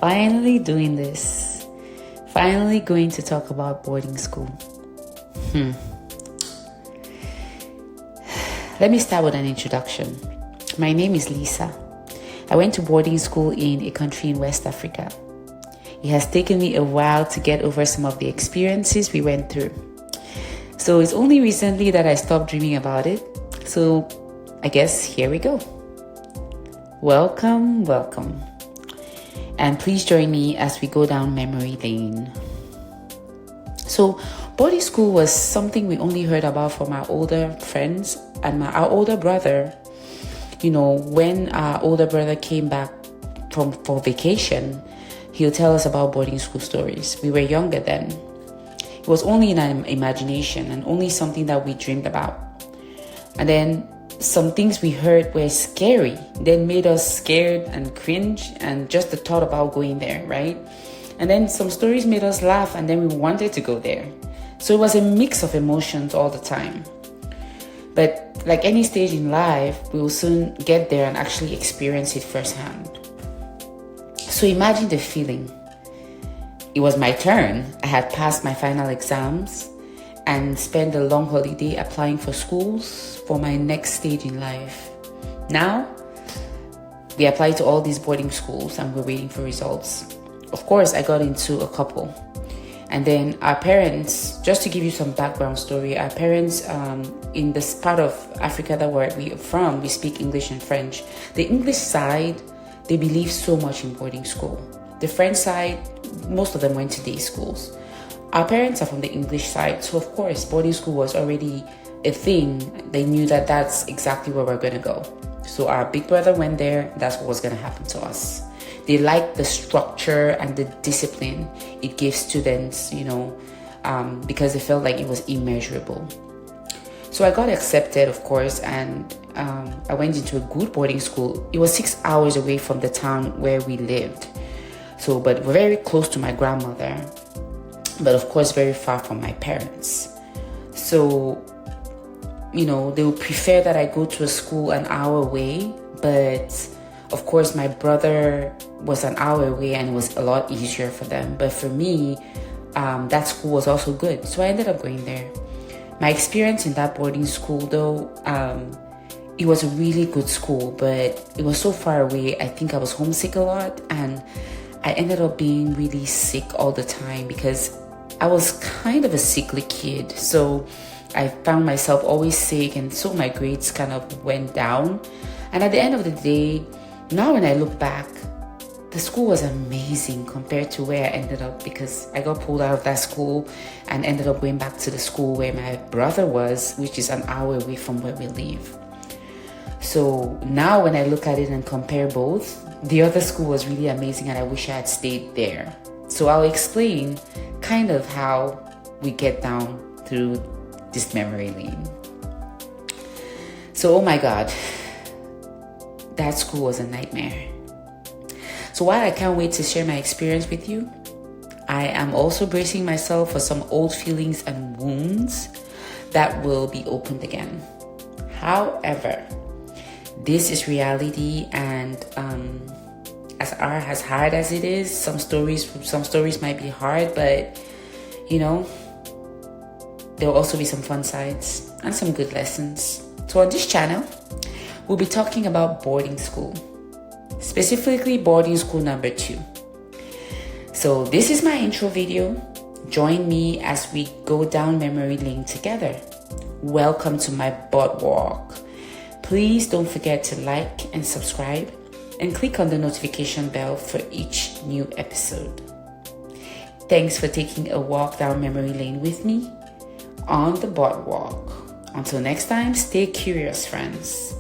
finally doing this. Finally going to talk about boarding school. Let me start with an introduction. My name is Lisa. I went to boarding school in a country in West Africa. It has taken me a while to get over some of the experiences we went through. So it's only recently that I stopped dreaming about it. So I guess here we go. Welcome. And please join me as we go down memory lane. So boarding school was something we only heard about from our older friends and our older brother. You know, when our older brother came back for vacation, he'll tell us about boarding school stories. We were younger then. It was only in our imagination and only something that we dreamed about. And then some things we heard were scary, then made us scared and cringe, and just the thought about going there, right? And then some stories made us laugh, and then we wanted to go there. So it was a mix of emotions all the time. But like any stage in life, we will soon get there and actually experience it firsthand. So imagine the feeling. It was my turn. I had passed my final exams and spent a long holiday applying for schools for my next stage in life. Now, we applied to all these boarding schools and we're waiting for results. Of course, I got into a couple. And then our parents, just to give you some background story, our parents in this part of Africa that we're from, we speak English and French. The English side, they believe so much in boarding school. The French side, most of them went to day schools. Our parents are from the English side, so of course, boarding school was already a thing. They knew that that's exactly where we're going to go. So our big brother went there, that's what was going to happen to us. They liked the structure and the discipline it gave students, because they felt like it was immeasurable. So I got accepted, of course, and I went into a good boarding school. It was 6 hours away from the town where we lived. But very close to my grandmother, but of course very far from my parents. So, they would prefer that I go to a school an hour away, but of course my brother was an hour away and it was a lot easier for them. But for me, that school was also good. So I ended up going there. My experience in that boarding school though, it was a really good school, but it was so far away. I think I was homesick a lot and I ended up being really sick all the time because I was kind of a sickly kid. So I found myself always sick, and so my grades kind of went down. And at the end of the day, now when I look back, the school was amazing compared to where I ended up, because I got pulled out of that school and ended up going back to the school where my brother was, which is an hour away from where we live. So now when I look at it and compare both, the other school was really amazing and I wish I had stayed there. So I'll explain kind of how we get down through this memory lane. So, oh my God, that school was a nightmare. So while I can't wait to share my experience with you, I am also bracing myself for some old feelings and wounds that will be opened again. However, this is reality, and as hard as it is, some stories might be hard, but there'll also be some fun sides and some good lessons. So on this channel, we'll be talking about boarding school, specifically boarding school number 2. So this is my intro video. Join me as we go down memory lane together. Welcome to my boardwalk. Please don't forget to like and subscribe and click on the notification bell for each new episode. Thanks for taking a walk down memory lane with me on the boardwalk. Until next time, stay curious, friends.